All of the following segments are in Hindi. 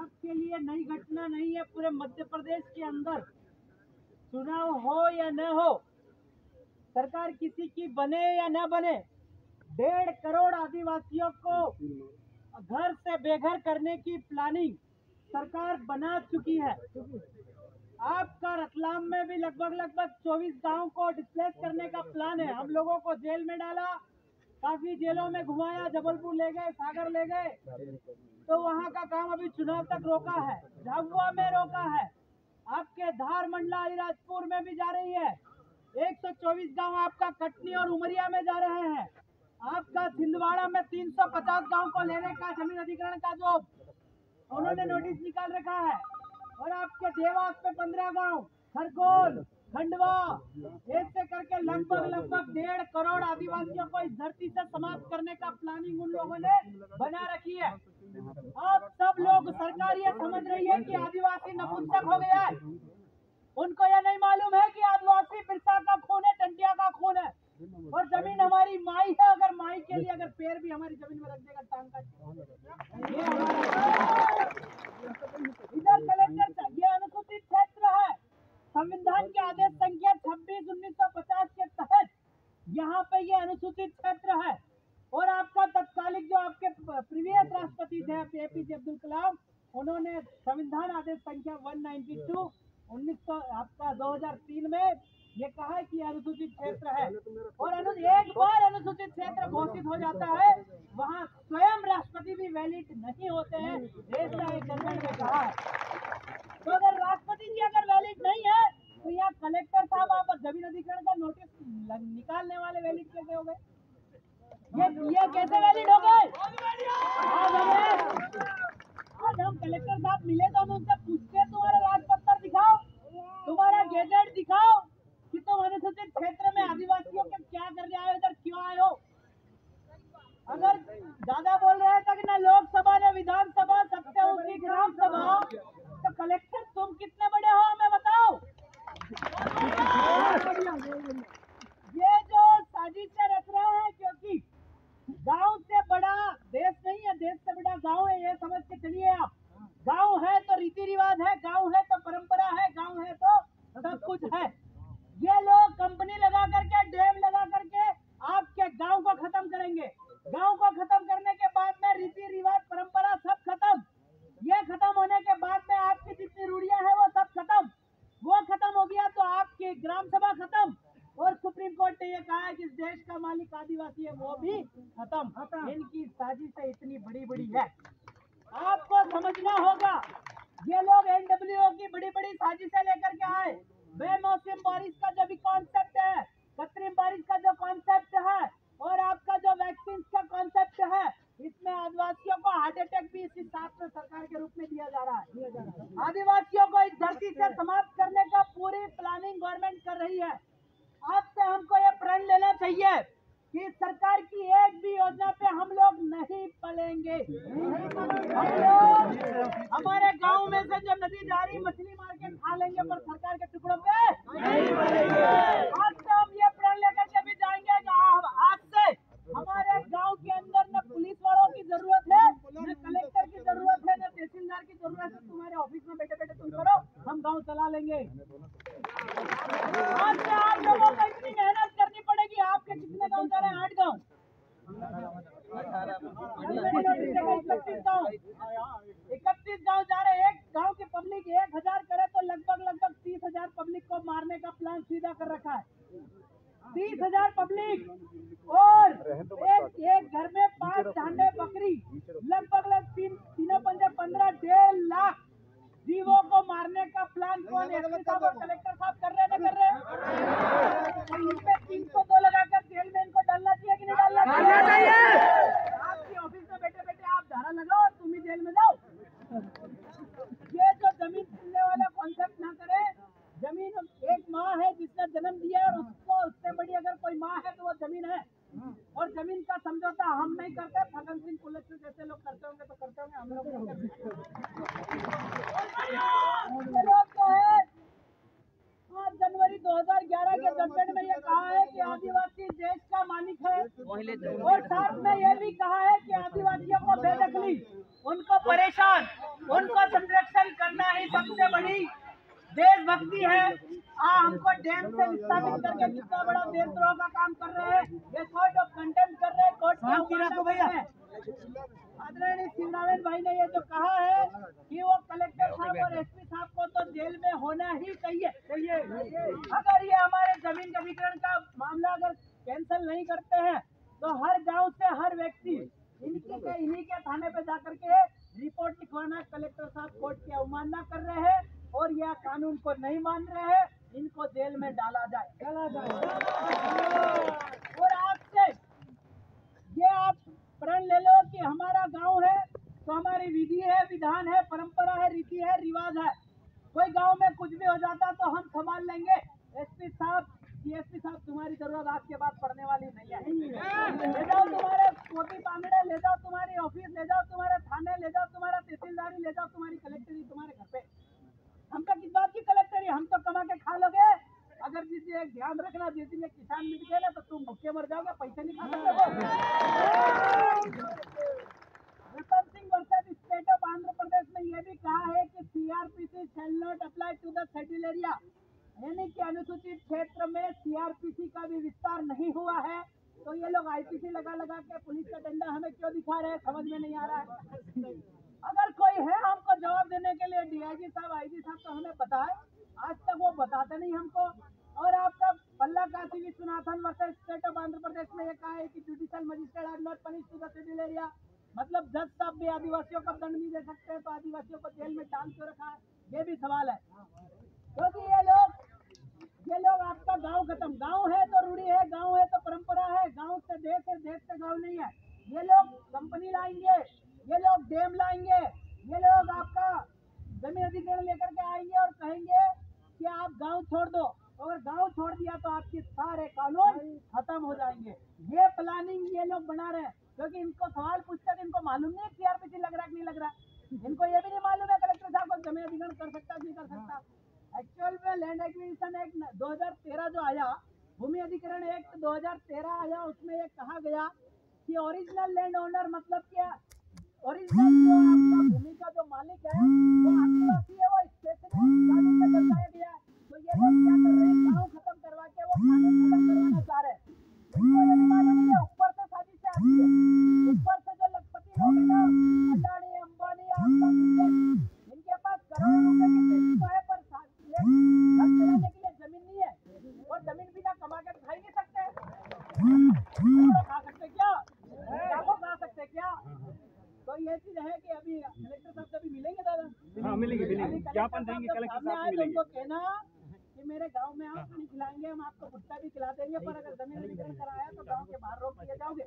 आपके लिए नई घटना नहीं है। पूरे मध्य प्रदेश के अंदर चुनाव हो या न हो, सरकार किसी की बने या न बने, 1.5 करोड़ आदिवासियों को घर से बेघर करने की प्लानिंग सरकार बना चुकी है। आपका रतलाम में भी लगभग 24 गांव को डिस्प्लेस करने का प्लान है। हम लोगों को जेल में डाला, काफी जेलों में घुमाया, जबलपुर ले गए, सागर ले गए, तो वहाँ का काम अभी चुनाव तक रोका है, झाबुआ में रोका है, आपके धार मंडला अलीराजपुर में भी जा रही है। 124 गांव आपका कटनी और उमरिया में जा रहे हैं। आपका छिंदवाड़ा में 350 गांव को लेने का जमीन अधिग्रहण का जो उन्होंने नोटिस निकाल रखा है। और आपके देवास में 15 गांव, खरगोन, खंडवा, ऐसे करके लगभग 1.5 करोड़ आदिवासियों को इस धरती से समाप्त करने का प्लानिंग उन लोगों ने बना रखी है। अब सब लोग, सरकार ये समझ रही है कि आदिवासी नपुंसक हो गया है। उनको यह नहीं मालूम है कि आदिवासी बिरसा का खून है, टंटिया का खून है, और जमीन हमारी माई है। अगर माई के लिए अगर पैर भी हमारी जमीन में रख देगा टांग का, इधर कलेक्टर, ये अनुसूचित क्षेत्र है। संविधान के आदेश संख्या 26/1950 के तहत यहाँ पे ये अनुसूचित क्षेत्र है। और आपका तत्कालिक जो आपके प्रीवियस राष्ट्रपति थे APJ अब्दुल कलाम, उन्होंने संविधान आदेश संख्या 192 2003 में ये कहा है कि अनुसूचित क्षेत्र है। और एक बार अनुसूचित क्षेत्र घोषित हो जाता है, वहाँ स्वयं राष्ट्रपति भी वैलिड नहीं होते हैं, ऐसा एक जजमेंट में कहा है। तो अगर राष्ट्रपति जी अगर वैलिड नहीं है, तो यहाँ कलेक्टर साहब आप जमीन अधिग्रहण का नोटिस निकालने वाले वैलिड कैसे हो गए? ये कैसे वैलिड हो गए? आज हम कलेक्टर साहब मिले तो हम उनसे पूछते हैं, तुम्हारा राजपत्र दिखाओ, तुम्हारा गैजेट दिखाओ कि तुम अनुसूचित क्षेत्र में आदिवासियों के क्या करने आए हो, इधर क्यों आए हो? अगर ज्यादा बोल रहे थे कि ना लोकसभा न विधानसभा, सत्य की ग्राम सभा, तो कलेक्टर तुम कितने बड़े हो हमें बताओ। ये जो साजिशें रच रहे हैं, क्योंकि गांव से बड़ा देश नहीं है, देश से बड़ा गांव है, ये समझ के चलिए आप। गांव है तो रीति रिवाज है, गांव है तो परंपरा है, गांव है तो सब कुछ है। ये लोग कंपनी लगा करके, डैम लगा करके आपके गांव को खत्म करेंगे। गांव को खत्म करने के बाद में रीति रिवाज, परंपरा सब खत्म। ये खत्म होने के बाद में आपकी जितनी रूढ़ियां हैं वो सब खत्म। वो खत्म हो गया तो आपकी ग्राम सभा खत्म। और सुप्रीम कोर्ट ने ये कहा है कि इस देश का मालिक आदिवासी है, वो भी खत्म। इनकी साजिशें इतनी बड़ी बड़ी है, आपको समझना होगा। ये लोग NWO की बड़ी बड़ी साजिशें लेकर के आए। बेमौसम बारिश का जो भी कॉन्सेप्ट है, कृत्रिम बारिश का जो कॉन्सेप्ट है, और आपका जो वैक्सीन का कॉन्सेप्ट है, इसमें आदिवासियों को हार्ट अटैक भी इसी साथ में सरकार के रूप में दिया जा रहा है। आदिवासियों को इस धरती से समाप्त करने का पूरी प्लानिंग गवर्नमेंट कर रही है। आज से हमको ये प्रण लेना चाहिए कि सरकार की एक भी योजना पे हम लोग नहीं पलेंगे। हम लोग हमारे गांव में से जो नदी जा रही मछली मार के खा लेंगे, पर सरकार के टुकड़ों पे नहीं पलेंगे। आज से हम ये प्रण लेकर के भी जाएंगे कि आज से हमारे गांव के अंदर न पुलिस वालों की जरूरत है, न कलेक्टर की जरूरत है, न तहसीलदार की जरूरत है। तुम्हारे ऑफिस में बैठे बैठे तुम करो, हम गाँव चला लेंगे। आज से आप लोगों को इतनी मेहनत करनी पड़ेगी। आपके कितने गाँव जा रहे हैं? 8 गाँव, 31 गाँव जा रहे हैं। एक गाँव की पब्लिक 1000 करे तो लगभग 30,000 पब्लिक को मारने का प्लान सीधा कर रखा है। 30,000 पब्लिक, और एक घर में 5 झांडे बकरी, लगभग 3-15 लाख जीवों को मारने का प्लान कौन एसपी साहब और कलेक्टर साहब कर रहे हैं? इन पे 302 लगाकर जेल में इनको डालना चाहिए कि नहीं डालना चाहिए? आपकी ऑफिस में बैठे बैठे आप धारा लगाओ, तुम ही जेल में जाओ। ये जो जमीन छीनने वाला कॉन्सेप्ट ना करे। जमीन एक माँ है जिसने जन्म दिया, और उसको उससे बड़ी अगर कोई माँ है तो वो जमीन है। और जमीन का समझौता हम नहीं करते, फगन सिंह कुलस्ते जैसे लोग करते होंगे तो करते होंगे, हम लोग तो है। 5 जनवरी 2011 के जजमेंट में ये कहा है कि आदिवासी देश का मालिक है, और साथ में ये भी कहा है कि आदिवासियों को बेदखली, उनको परेशान, उनको संरक्षण करना ही सबसे बड़ी देशभक्ति है। हमको डैम से विस्थापित करके कितना बड़ा देशद्रोह का काम कर रहे हैं, ये कोर्ट ऑफ कंटेम्प्ट कर रहे हैं, कोर्ट का आदरणीय शिवनारायण भाई ने ये जो कहा है कि वो कलेक्टर साहब और एसपी साहब को तो जेल में होना ही चाहिए। अगर ये हमारे जमीन के अधिग्रहण का मामला अगर कैंसिल नहीं करते हैं तो हर गांव से हर व्यक्ति इन्हीं के थाने पे जाकर के रिपोर्ट लिखवाना, कलेक्टर साहब कोर्ट की अवमानना कर रहे हैं और यह कानून को नहीं मान रहे हैं, इनको जेल में डाला जाए। और आपसे ये आप प्रण ले लो कि हमारा गांव है तो हमारी विधि है, विधान है, परंपरा है, रीति है, रिवाज है। कोई गांव में कुछ भी हो जाता तो हम संभाल लेंगे। एसपी साहब, डीएसपी साहब, तुम्हारी जरूरत आज के बाद पड़ने वाली नहीं है। ले जाओ तुम्हारे पोती पांगड़े, ले जाओ तुम्हारी ऑफिस, ले जाओ तुम्हारे थाने, ले जाओ तुम्हारा तहसीलदारी, ले जाओ तुम्हारी कलेक्टरी तुम्हारे घर पे। हमका किस बात की कलेक्टरी, हम तो कमा के खा लोगे। अगर जिस दिन ध्यान रखना, जिस दिन किसान मिट गए ना तो तुम भूखे मर जाओगे, पैसे नहीं खा सकते। Ratan Singh versus state of Andhra Pradesh में ये भी कहा है कि CrPC shall not apply to the settle area, यानी कि अनुसूचित क्षेत्र में सीआरपीसी का भी विस्तार नहीं हुआ है। तो ये लोग आईपीसी लगा लगा के पुलिस का डंडा हमें क्यों दिखा रहे हैं, समझ में नहीं आ रहा है। अगर कोई है हमको जवाब देने के लिए, डीआईजी साहब, आईजी साहब, तो हमें बताए। आज तक वो बताते नहीं हमको। और आपका पल्ला Kashi Vishwanathan versus state of Andhra Pradesh में ये कहा है कि judicial magistrate are not punish to the settle area, मतलब जज साहब भी आदिवासियों को दंड नहीं दे सकते, तो आदिवासियों को जेल में डाल क्यों रखा है, ये भी सवाल है। क्योंकि ये लोग आपका गांव खत्म, गांव है तो रूढ़ी है, गांव है तो परंपरा है, गांव से देश है, देश से गांव नहीं है। ये लोग कंपनी लाएंगे, ये लोग डैम लाएंगे, ये लोग आपका जमीन अधिग्रहण लेकर के आएंगे और कहेंगे कि आप गांव छोड़ दो। अगर गांव छोड़ दिया तो आपके सारे कानून खत्म हो जाएंगे। ये प्लानिंग ये लोग बना रहे हैं, क्योंकि इनको सवाल पूछकर इनको मालूम नहीं है सीआरपीसी लग रहा है कि नहीं लग रहा। इनको ये भी नहीं मालूम है कलेक्टर साहब को जमीन अधिग्रहण कर सकता नहीं कर सकता। एक्चुअल में लैंड एक्विजिशन एक्ट 2013 जो आया, भूमि अधिग्रहण एक्ट 2013 आया, उसमें ये कहा गया कि ओरिजिनल लैंड ओनर, मतलब क्या, ओरिजिनल जो आपका भूमि का जो मालिक है वो आदिवासी है, वो स्पेशली कानून में दर्शाया गया है। तो ये लोग क्या कर रहे हैं, गाँव खत्म करवा के वो कानून खत्म करवाना चाह रहे हैं। इनको ये भी मालूम नहीं है ऊपर से साजिशें आती है, ऊपर से जो लखपति लोग है ना, अडानी, अंबानी, आपका इनके पास करोड़ों रुपए की पेटी तो है, पर घर चलाने के लिए जमीन नहीं है, और जमीन बिना कमा के खा ही नहीं सकते। खा सकते क्या, खा सकते क्या? तो ये चीज है कि अभी कलेक्टर साहब से भी मिलेंगे दादा। हाँ, मिलेंगे ज्ञापन देंगे कलेक्टर साहब से मिलेंगे। उनको कहना कि मेरे गांव में आप नहीं खिलाएंगे, हम आपको भुट्टा भी खिला देंगे, पर अगर जमीन अधिग्रहण कराया तो गांव के बाहर रोक दिए जाओगे।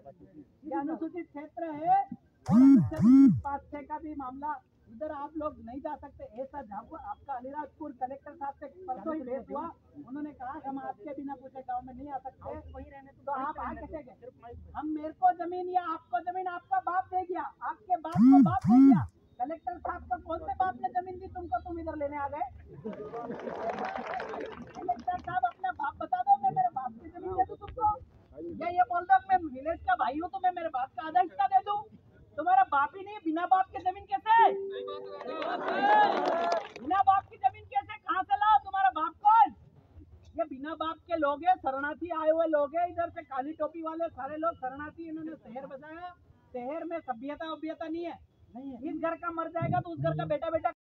ये अनुसूचित क्षेत्र है और अनुच्छेद 5 का भी मामला, इधर आप लोग नहीं जा सकते। ऐसा जब आपका अलीराजपुर कलेक्टर साहब से परसों ही भेंट हुआ, उन्होंने कहा हम आपके बिना पूछे गांव में नहीं आ सकते, वहीं रहने तो आप आ कैसे गए? हम मेरे को जमीन या आपको जमीन आपका बाप दे गया, आपके बाप को बाप दे गया, कलेक्टर साहब को कौन से बाप ने जमीन दी तुमको, तुम इधर लेने आ गए? कलेक्टर साहब अपना बाप बता दो, मैं मेरे बाप की जमीन दे दूं तुमको, या ये बोल दो मैं विलेज का भाई हूँ तो मैं मेरे बाप का आधा हिस्सा दे दूं? तुम्हारा बाप ही नहीं, बिना बाप की जमीन कैसे? बिना बाप की जमीन कैसे, कहाँ से लाओ? तुम्हारा बाप कौन? ये बिना बाप के लोग हैं, शरणार्थी आए हुए लोग हैं, इधर से काली टोपी वाले सारे लोग शरणार्थी, इन्होंने शहर बसाया। शहर में सभ्यता नहीं है। इस घर का मर जाएगा तो उस घर का बेटा